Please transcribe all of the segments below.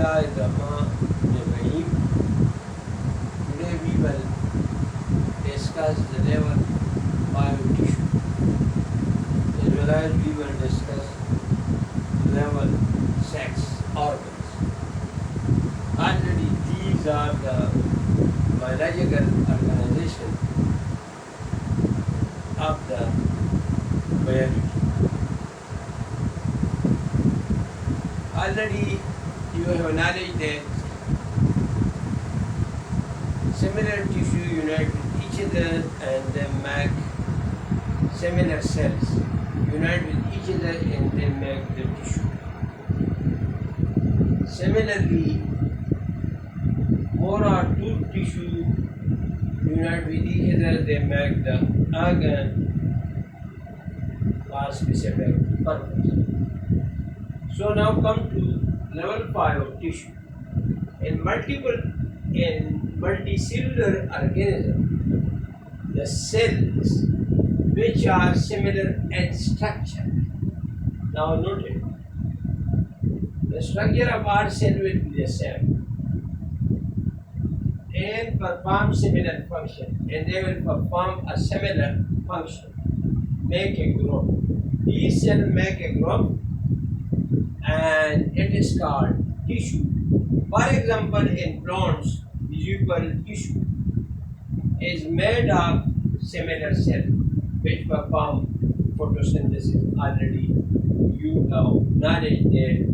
Bismillahirrahmanirrahim. Today we will discuss the level 5 tissue, as well as we will discuss level 6 organs. Already these are the biological organization of the biology. Already you have knowledge that similar tissue unite with each other and they make similar cells unite with each other and they make the tissue. Similarly, more or two tissue unite with each other, they make the organ for specific purpose. So now come to level 5 of tissue. In multicellular organism, the cells which are similar in structure. Now note it. The structure of our cell will be the same and perform similar function, and they will perform a similar function, make a group. These cells make a group and it is called tissue. For example, in plants, visual tissue is made of similar cells which perform photosynthesis. Already you have knowledge that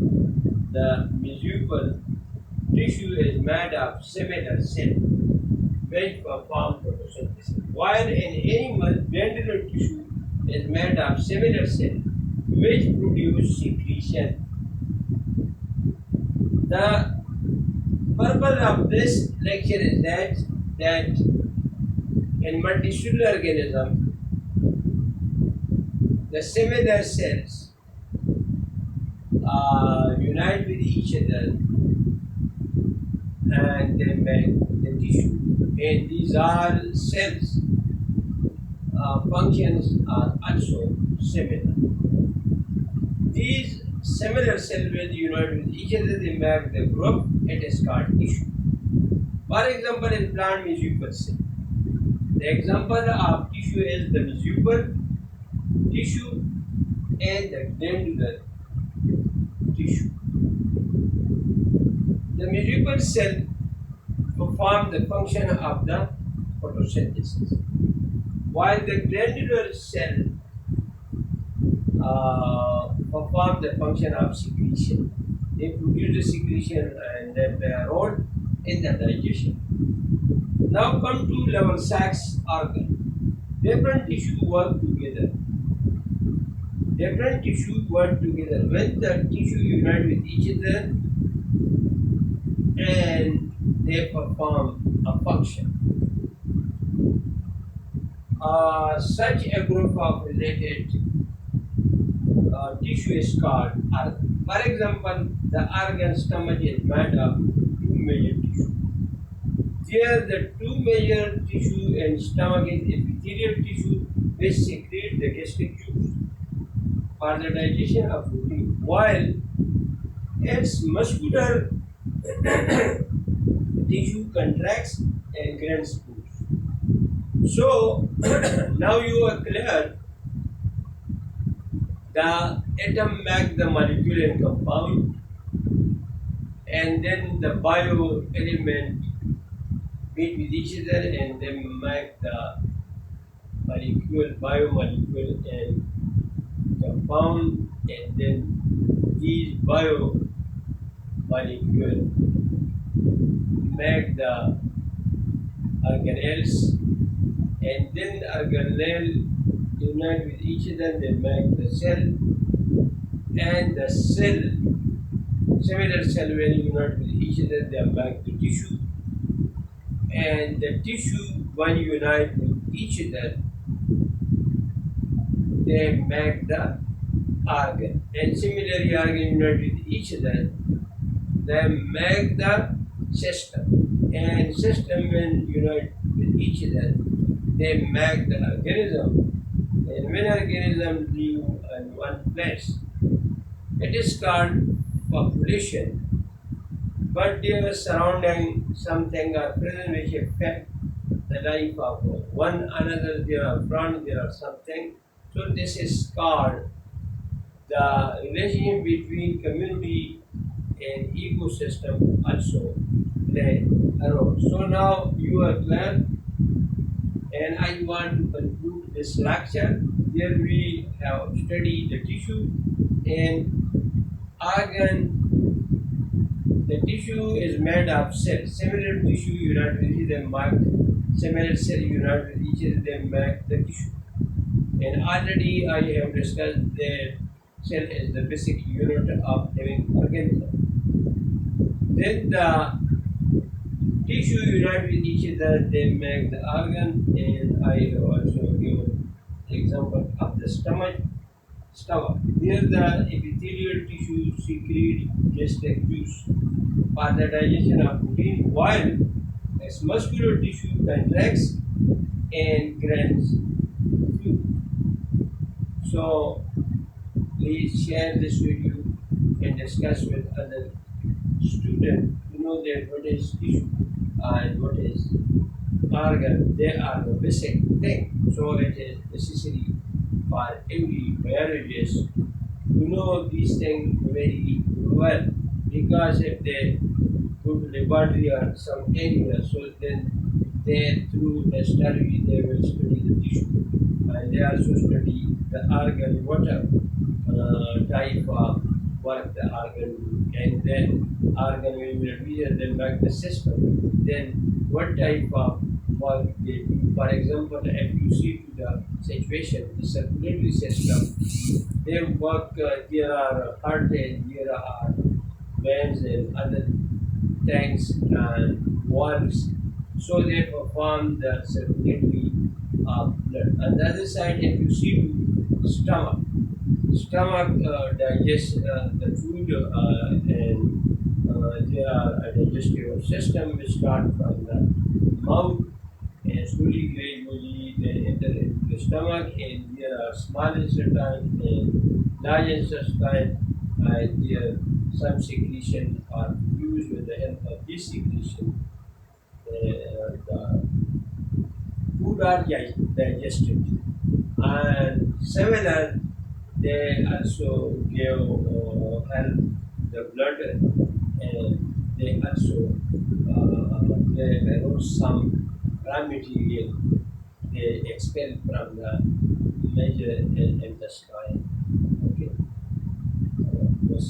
the visual tissue is made of similar cells which perform photosynthesis. While in animal, glandular tissue is made of similar cells which produce secretion. The purpose of this lecture is that in multicellular organism, the similar cells unite with each other and they make the tissue. And these are cells functions are also similar. These similar cells will unite with each other, they make the group, it is called tissue. For example, in plant mesocarp cell, the example of tissue is the mesocarp tissue and the glandular tissue. The mesocarp cell perform the function of the photosynthesis, while the glandular cell perform the function of secretion. They produce the secretion and they play a role in the digestion. Now come to level 6 organ. Different tissue work together. Different tissue work together. When the tissue unite with each other and they perform a function. Such a group of related tissue is called organ. For example, the organ stomach is made of two major tissue. Here the two major tissue in stomach is epithelial tissue which secrete the gastric juice for the digestion of food, while its muscular tissue contracts and grants food. So now you are clear. The atom make the molecule and compound, and then the bio element meet with each other and they make the molecule, biomolecule and compound, and then these biomolecule make the organelles, and then organelle unite with each other, they make the cell, and the cell, similar cell will unite with each other, they make the tissue, and the tissue when unite with each other, they make the organ, and similarly organ unite with each other, they make the system, and system when unite with each other, they make the organism. And when organisms live in one place, it is called population. but their surrounding something are present which affect the life of one another. There are front, there are something. So this is called the relationship between community and ecosystem also play a role. So now you are clear, and I want to conclude this lecture. Here we have studied the tissue and organ. The tissue is made of cells. Similar tissue unite with each other make similar cell unite with each other, they make the tissue. And already I have discussed that cell is the basic unit of living organism. Then the tissue unite with each other, they make the organ, and I have also given example of the stomach. Here the epithelial tissue secrete gastric juice for the digestion of protein, while its muscular tissue contracts and grants fluid. So please share this video and discuss with other students to know that what is tissue and what is organ. They are the basic thing. So it is necessary for every biologist to know these things very well, because if they go to laboratory or some area, so then they through the study they will study the tissue, and they also study the organ, what type of work the organ do, and then organ will be reviewed, then back the system, then what type of work they do. For example, if you see to the situation, the circulatory system, they work, there are heart and there are veins and other tanks and valves. So they perform the circulatory blood. On the other side, if you see to stomach digests the food, and there are a digestive system which start from the mouth and slowly, gradually, they enter into the stomach, and there are small intestine and large intestine, and there some secretion are used with the help of this secretion. The food are digested, and similar, they also give help the blood, and they also they erode some raw material they expel from the major intestine. Okay, yes.